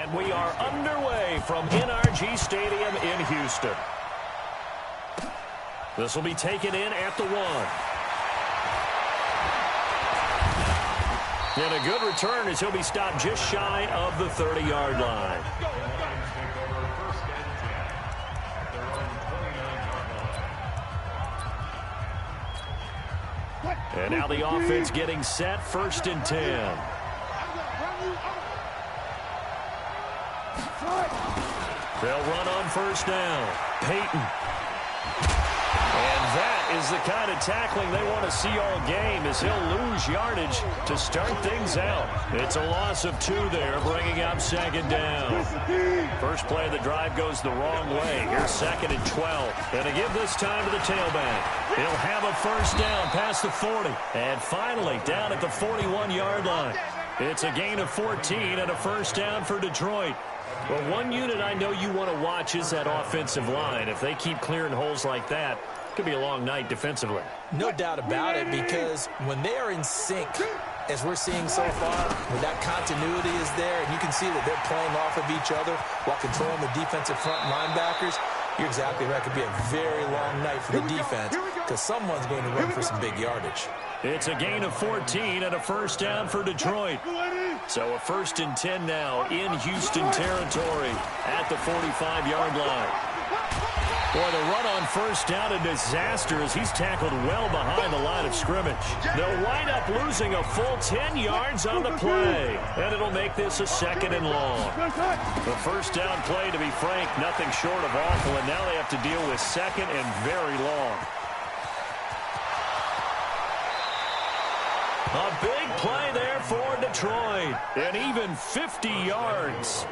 And we are underway from NRG Stadium in Houston. This will be taken in at the 1. And a good return as he'll be stopped just shy of the 30-yard line. And now the offense getting set, 1st and 10. They'll run on 1st down. Peyton. And that is the kind of tackling they want to see all game, as he'll lose yardage to start things out. It's a loss of 2 there, bringing up 2nd down. First play of the drive goes the wrong way. Here's 2nd and 12. And to give this time to the tailback. He'll have a 1st down past the 40. And finally down at the 41-yard line. It's a gain of 14 and a 1st down for Detroit. Well, one unit I know you want to watch is that offensive line. If they keep clearing holes like that, it could be a long night defensively. No doubt about it, because when they are in sync, as we're seeing so far, when that continuity is there, and you can see that they're playing off of each other while controlling the defensive front linebackers, you're exactly right. It could be a very long night for the defense, because someone's going to run for some big yardage. It's a gain of 14 and a 1st down for Detroit. So a 1st and 10 now in Houston territory at the 45-yard line. Boy, the run on 1st down, a disaster as he's tackled well behind the line of scrimmage. They'll wind up losing a full 10 yards on the play, and it'll make this a 2nd and long. The 1st down play, to be frank, nothing short of awful, and now they have to deal with 2nd and very long. A big play there for Detroit, and even 50 yards.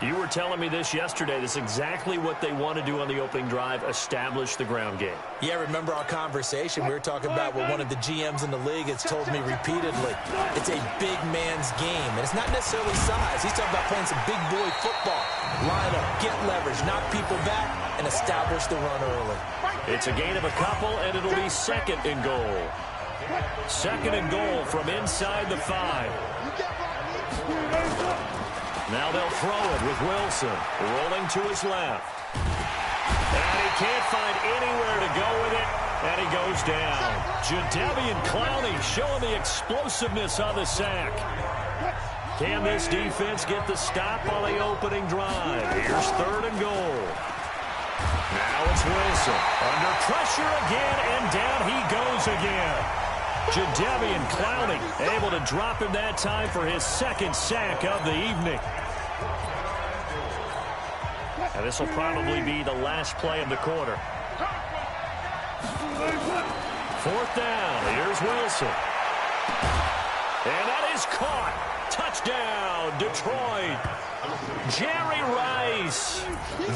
You were telling me this yesterday. This is exactly what they want to do on the opening drive, establish the ground game. Yeah, remember our conversation? We were talking about what one of the GMs in the league has told me repeatedly. It's a big man's game, and it's not necessarily size. He's talking about playing some big boy football. Line up, get leverage, knock people back, and establish the run early. It's a gain of a couple, and it'll be 2nd and goal. 2nd and goal from inside the 5. Now they'll throw it with Wilson rolling to his left. And he can't find anywhere to go with it, and he goes down. Jadeveon Clowney showing the explosiveness on the sack. Can this defense get the stop on the opening drive? Here's 3rd and goal. Now it's Wilson. Under pressure again, and down he goes again. Jadeveon Clowney able to drop him that time for his 2nd sack of the evening. And this will probably be the last play of the quarter. 4th down. Here's Wilson. And that is caught. Touchdown, Detroit. Jerry Rice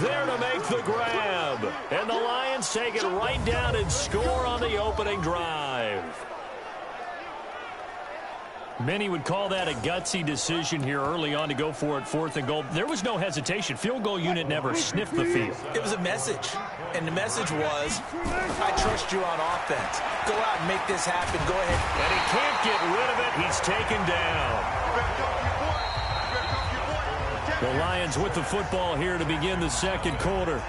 there to make the grab. And the Lions take it right down and score on the opening drive. Many would call that a gutsy decision here early on to go for it 4th and goal. There was no hesitation. Field goal unit never sniffed the field. It was a message, and the message was, I trust you on offense. Go out and make this happen. Go ahead. And he can't get rid of it. He's taken down. The Lions with the football here to begin the 2nd quarter,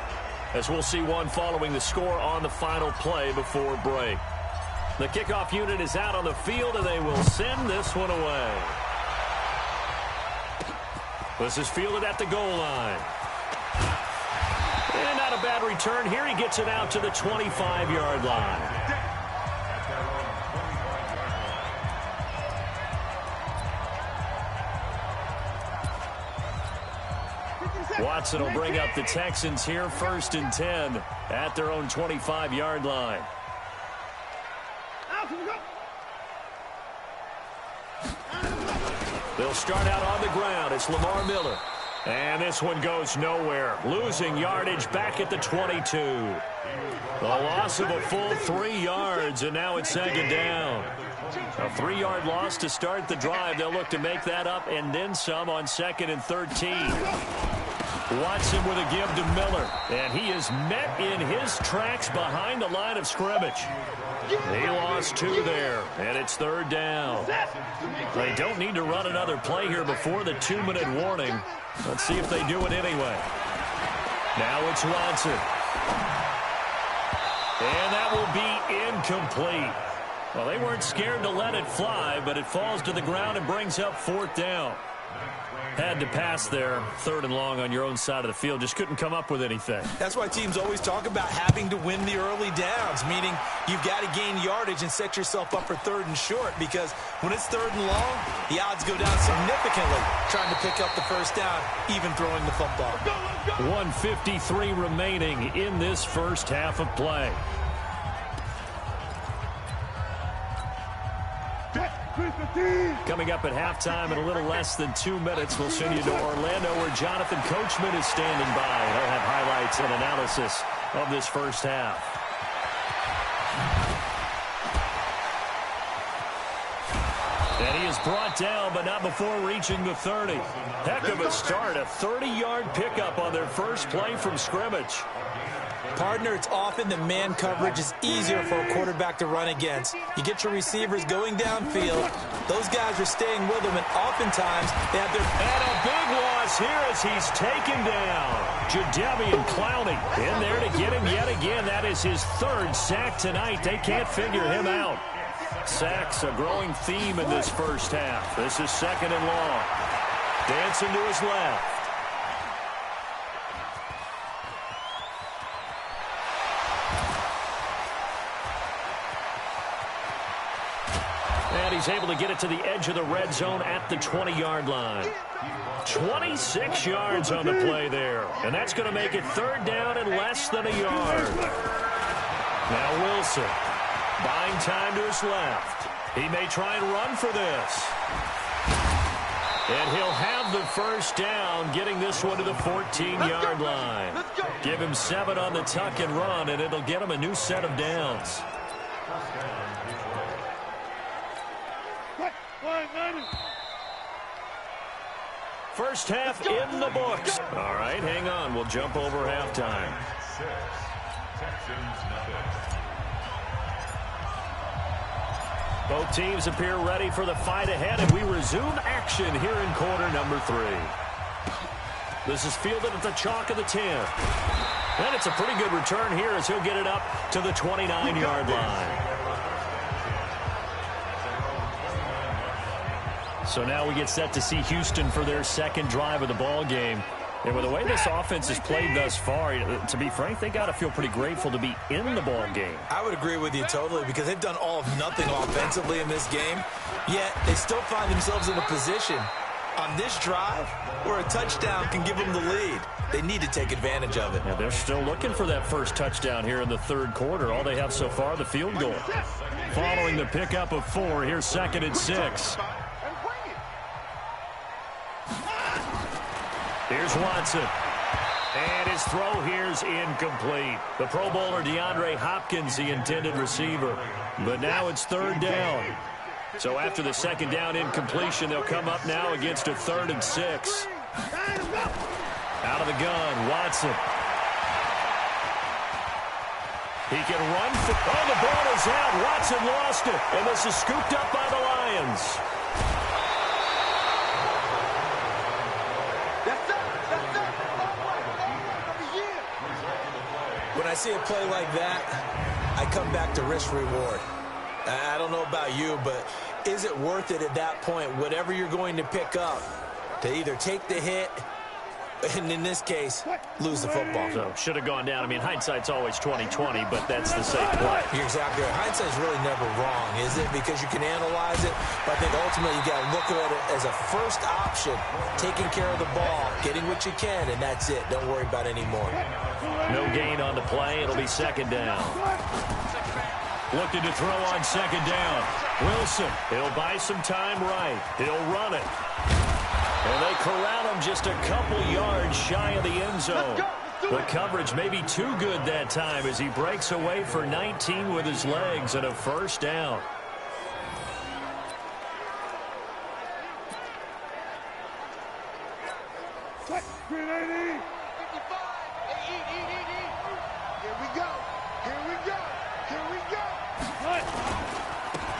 as we'll see one following the score on the final play before break. The kickoff unit is out on the field, and they will send this one away. This is fielded at the goal line. And not a bad return here. He gets it out to the 25-yard line. Watson will bring up the Texans here, 1st and 10 at their own 25-yard line. They'll start out on the ground. It's Lamar Miller. And this one goes nowhere. Losing yardage back at the 22. The loss of a full 3 yards, and now it's 2nd down. A 3-yard loss to start the drive. They'll look to make that up and then some on 2nd and 13. Watson with a give to Miller. And he is met in his tracks behind the line of scrimmage. He lost 2 there, and it's 3rd down. They don't need to run another play here before the 2-minute warning. Let's see if they do it anyway. Now it's Watson. And that will be incomplete. Well, they weren't scared to let it fly, but it falls to the ground and brings up 4th down. Had to pass there, 3rd and long on your own side of the field. Just couldn't come up with anything. That's why teams always talk about having to win the early downs, meaning you've got to gain yardage and set yourself up for 3rd and short, because when it's 3rd and long, the odds go down significantly trying to pick up the 1st down, even throwing the football. 1:53 remaining in this first half of play. Coming up at halftime in a little less than 2 minutes, we'll send you to Orlando where Jonathan Coachman is standing by. He'll have highlights and analysis of this first half. And he is brought down, but not before reaching the 30. Heck of a start, a 30-yard pickup on their first play from scrimmage. Partner, it's often that man coverage is easier for a quarterback to run against. You get your receivers going downfield. Those guys are staying with them, and oftentimes they have their... And a big loss here as he's taken down. Jadeveon Clowney in there to get him yet again. That is his 3rd sack tonight. They can't figure him out. Sacks a growing theme in this first half. This is 2nd and long. Dancing to his left. And he's able to get it to the edge of the red zone at the 20-yard line. 26 yards on the play there. And that's going to make it 3rd down and less than a yard. Now Wilson buying time to his left. He may try and run for this. And he'll have the 1st down, getting this one to the 14-yard line. Give him 7 on the tuck and run, and it'll get him a new set of downs. First half in the books. All right, hang on. We'll jump over halftime. Both teams appear ready for the fight ahead, and we resume action here in quarter number 3. This is fielded at the chalk of the 10. And it's a pretty good return here as he'll get it up to the 29-yard line. So now we get set to see Houston for their 2nd drive of the ball game. And with the way this offense has played thus far, to be frank, they got to feel pretty grateful to be in the ball game. I would agree with you totally, because they've done all of nothing offensively in this game, yet they still find themselves in a position on this drive where a touchdown can give them the lead. They need to take advantage of it. Yeah, they're still looking for that first touchdown here in the 3rd quarter. All they have so far, the field goal. Following the pickup of 4, here's 2nd and 6. Here's Watson. And his throw here's incomplete. The Pro Bowler DeAndre Hopkins, the intended receiver. But now it's 3rd down. So after the 2nd down incompletion, they'll come up now against a 3rd and 6. Out of the gun, Watson. He can run for... Oh, the ball is out. Watson lost it. And this is scooped up by the Lions. When I see a play like that, I come back to risk-reward. I don't know about you, but is it worth it at that point, whatever you're going to pick up, to either take the hit, and in this case, lose the football? So, should have gone down. I mean, hindsight's always 20/20, but that's the safe play. You're exactly right. Hindsight's really never wrong, is it? Because you can analyze it, but I think ultimately you got to look at it as a first option, taking care of the ball, getting what you can, and that's it. Don't worry about any more. No gain on the play. It'll be 2nd down. Looking to throw on 2nd down. Wilson, he'll buy some time right. He'll run it. And they corral him just a couple yards shy of the end zone. The coverage may be too good that time as he breaks away for 19 with his legs and a 1st down.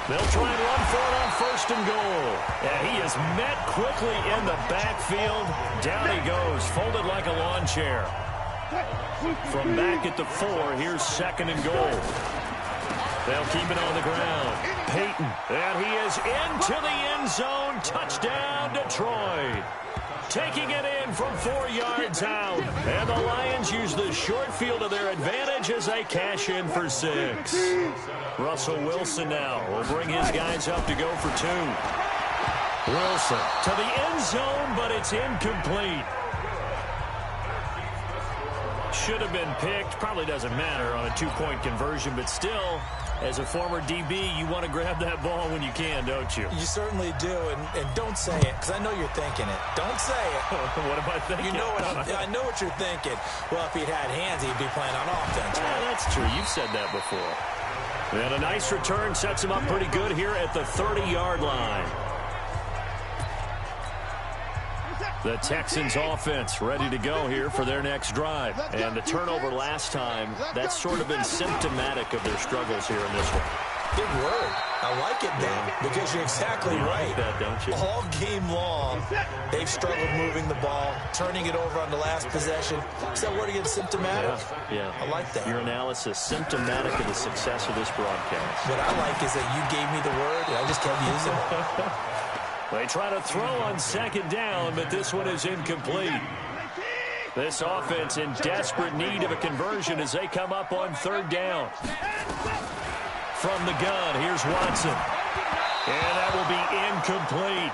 They'll try and run for it on 1st and goal. And he is met quickly in the backfield. Down he goes, folded like a lawn chair. From back at the 4, here's 2nd and goal. They'll keep it on the ground. Peyton, and he is into the end zone. Touchdown, Detroit. Taking it in from 4 yards out. And the Lions use the short field to their advantage as they cash in for 6. Russell Wilson now will bring his guys up to go for 2. Wilson to the end zone, but it's incomplete. Should have been picked. Probably doesn't matter on a 2-point conversion, but still, as a former DB, you want to grab that ball when you can, don't you? You certainly do, and don't say it, because I know you're thinking it. Don't say it. What am I thinking? You know I know what you're thinking. Well, if he'd had hands, he'd be playing on offense. Right? Yeah, that's true. You've said that before. And a nice return sets him up pretty good here at the 30-yard line. The Texans offense ready to go here for their next drive. And the turnover last time, that's sort of been symptomatic of their struggles here in this one. Big word. I like it, Dan, because you're exactly right. Like that, don't you? All game long, they've struggled moving the ball, turning it over on the last possession. Is that word again, symptomatic? Yeah. I like that. Your analysis, symptomatic of the success of this broadcast. What I like is that you gave me the word, and I just kept using it. They try to throw on 2nd down, but this one is incomplete. This offense in desperate need of a conversion as they come up on 3rd down. From the gun, here's Watson. And that will be incomplete.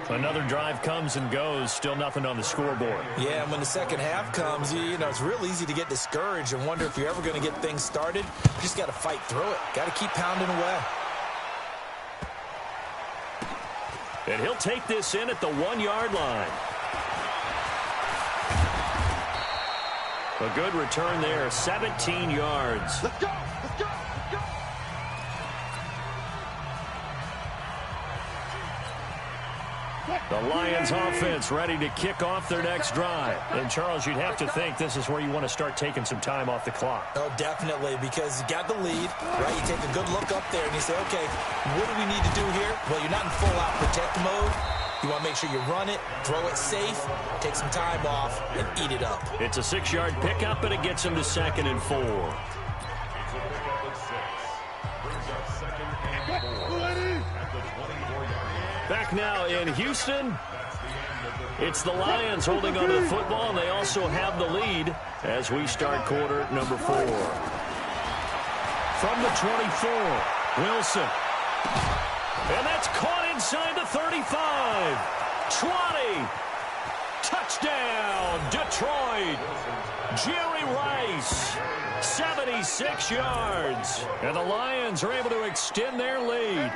Another drive comes and goes, still nothing on the scoreboard. Yeah, and when the second half comes, you know, it's real easy to get discouraged and wonder if you're ever going to get things started. You just got to fight through it. Got to keep pounding away. And he'll take this in at the 1-yard line. A good return there, 17 yards. Let's go! Let's go! Let's go! The Lions offense ready to kick off their next drive. And, Charles, you'd have to think this is where you want to start taking some time off the clock. Oh, definitely, because you got the lead, right? You take a good look up there and you say, okay, what do we need to do here? Well, you're not in full-out protect mode. You want to make sure you run it, throw it safe, take some time off, and eat it up. It's a 6-yard pickup, and it gets them to 2nd and 4. Back now in Houston, it's the Lions holding onto the football, and they also have the lead as we start quarter number 4. From the 24, Wilson. And that's caught inside the 35. 20. Touchdown, Detroit. Jerry Rice, 76 yards. And the Lions are able to extend their lead.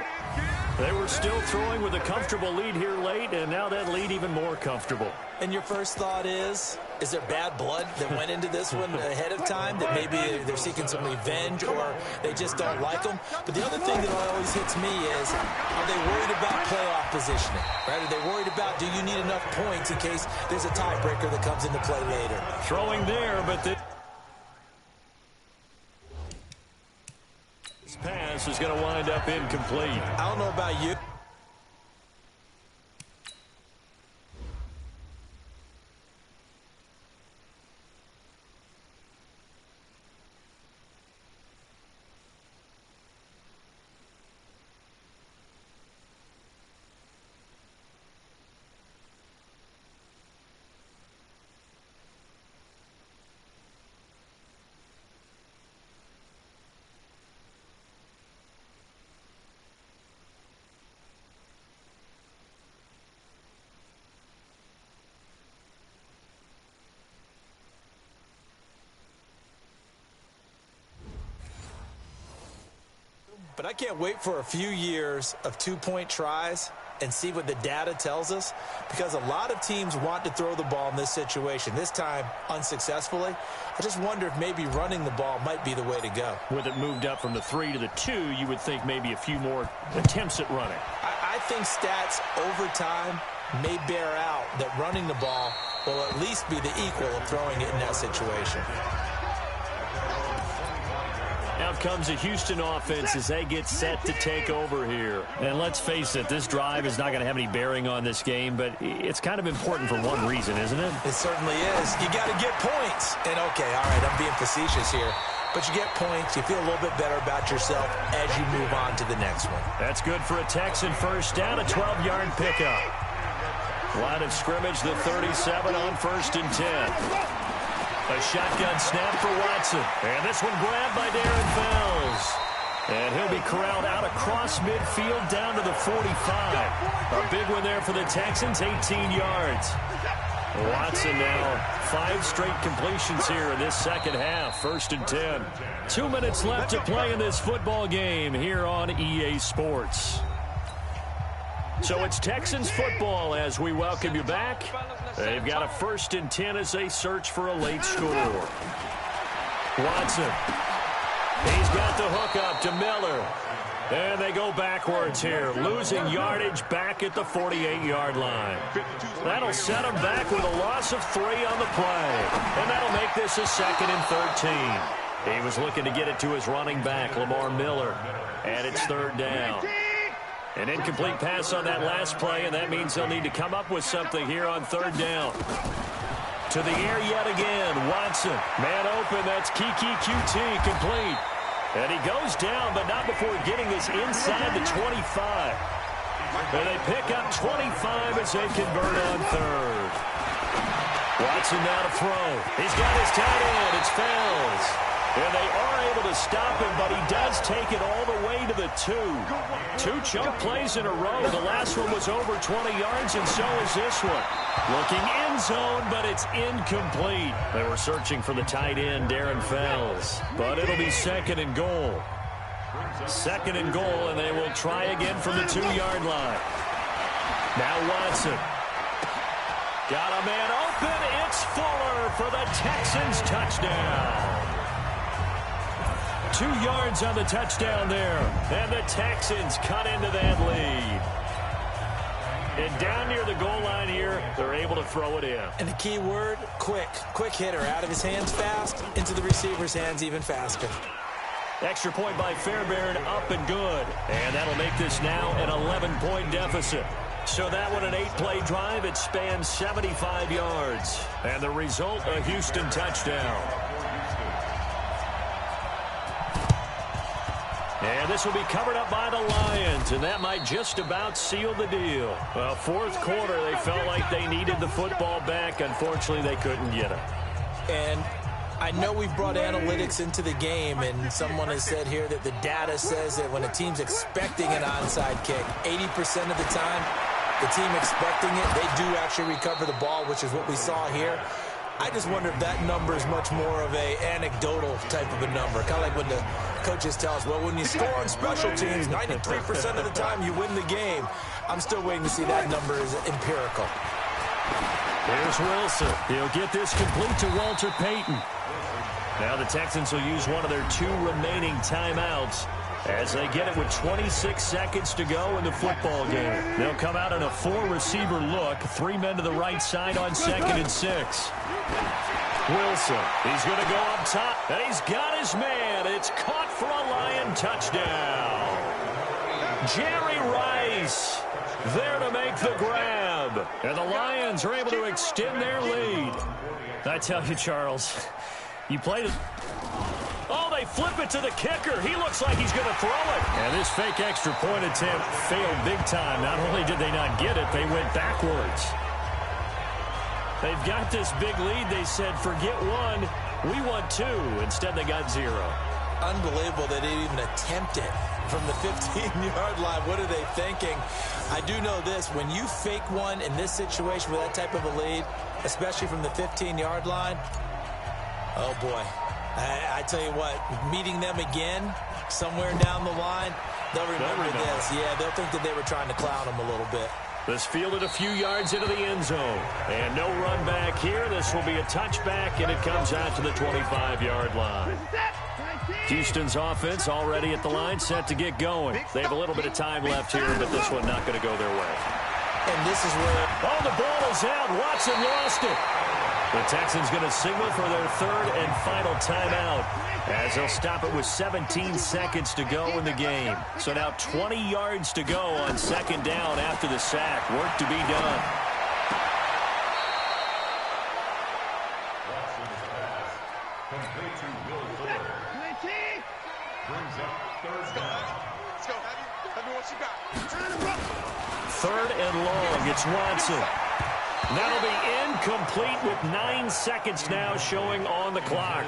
They were still throwing with a comfortable lead here late, and now that lead even more comfortable. And your first thought is there bad blood that went into this one ahead of time, that maybe they're seeking some revenge or they just don't like them? But the other thing that always hits me is, are they worried about playoff positioning? Right? Are they worried about, do you need enough points in case there's a tiebreaker that comes into play later? Throwing there, but this pass is going to wind up incomplete. I don't know about you. But I can't wait for a few years of two-point tries and see what the data tells us, because a lot of teams want to throw the ball in this situation, this time unsuccessfully. I just wonder if maybe running the ball might be the way to go. With it moved up from the 3 to the 2, you would think maybe a few more attempts at running. I think stats over time may bear out that running the ball will at least be the equal of throwing it in that situation. comes the Houston offense as they get set to take over here. And let's face it, this drive is not going to have any bearing on this game, but it's kind of important for one reason, isn't it? It certainly is. You got to get points. And, okay, all right, I'm being facetious here. But you get points, you feel a little bit better about yourself as you move on to the next one. That's good for a Texan first down, a 12-yard pickup. Line of scrimmage, the 37 on 1st and 10. A shotgun snap for Watson. And this one grabbed by Darren Fells. And he'll be corralled out across midfield down to the 45. A big one there for the Texans, 18 yards. Watson now 5 straight completions here in this second half. 1st and 10. 2 minutes left to play in this football game here on EA Sports. So it's Texans football as we welcome you back. They've got a 1st and 10 as they search for a late score. Watson. He's got the hook up to Miller. And they go backwards here, losing yardage back at the 48-yard line. That'll set them back with a loss of 3 on the play. And that'll make this a 2nd and 13. He was looking to get it to his running back, Lamar Miller. And it's 3rd down. An incomplete pass on that last play, and that means they'll need to come up with something here on 3rd down. To the air yet again, Watson. Man open, that's Kiki QT, complete. And he goes down, but not before getting this inside the 25. And they pick up 25 as they convert on 3rd. Watson now to throw. He's got his tight end. It's Fells. And they are able to stop him, but he does take it all the way to the 2. 2 chunk plays in a row. The last one was over 20 yards, and so is this one. Looking end zone, but it's incomplete. They were searching for the tight end, Darren Fells. But it'll be 2nd and goal. 2nd and goal, and they will try again from the 2-yard line. Now Watson. Got a man open. It's Fuller for the Texans touchdown. 2 yards on the touchdown there. And the Texans cut into that lead. And down near the goal line here, they're able to throw it in. And the key word, quick. Quick hitter. Out of his hands fast, into the receiver's hands even faster. Extra point by Fairbairn, up and good. And that'll make this now an 11-point deficit. So that one, an 8-play drive. It spans 75 yards. And the result, a Houston touchdown. And this will be covered up by the Lions, and that might just about seal the deal. Well, 4th quarter, they felt like they needed the football back. Unfortunately, they couldn't get it. And I know we've brought analytics into the game, and someone has said here that the data says that when a team's expecting an onside kick, 80% of the time, the team expecting it, they do actually recover the ball, which is what we saw here. I just wonder if that number is much more of a anecdotal type of a number. Kind of like when the coaches tell us, well, when you score on special teams, 93% of the time you win the game. I'm still waiting to see that number is empirical. Here's Wilson. He'll get this complete to Walter Payton. Now the Texans will use one of their 2 remaining timeouts as they get it with 26 seconds to go in the football game. They'll come out in a 4-receiver look. 3 men to the right side on 2nd and 6. Wilson, he's going to go up top, and he's got his man. It's caught for a Lion touchdown. Jerry Rice there to make the grab. And the Lions are able to extend their lead. I tell you, Charles, you played it. Oh, they flip it to the kicker. He looks like he's going to throw it. And this fake extra point attempt failed big time. Not only did they not get it, they went backwards. They've got this big lead. They said, forget 1, we want 2. Instead, they got 0. Unbelievable that they even attempt it from the 15-yard line. What are they thinking? I do know this. When you fake one in this situation with that type of a lead, especially from the 15-yard line, oh, boy. I tell you what, meeting them again somewhere down the line, they'll remember this. Yeah, they'll think that they were trying to clown them a little bit. This fielded a few yards into the end zone. And no run back here. This will be a touchback, and it comes out to the 25-yard line. Houston's offense already at the line, set to get going. They have a little bit of time left here, but this one not going to go their way. And this is where... Oh, the ball is out. Watson lost it. The Texans going to signal for their third and final timeout as they'll stop it with 17 seconds to go in the game. So now 20 yards to go on second down after the sack. Work to be done. Third and long. It's Watson. That'll be incomplete with 9 seconds now showing on the clock.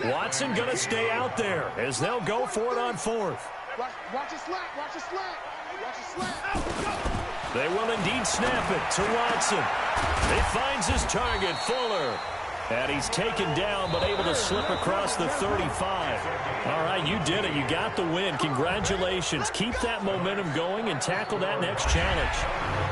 Watson going to stay out there as they'll go for it on fourth. Watch it slap. Watch it slap. Watch it slap. They will indeed snap it to Watson. He finds his target, Fuller. And he's taken down, but able to slip across the 35. All right, you did it. You got the win. Congratulations. Keep that momentum going and tackle that next challenge.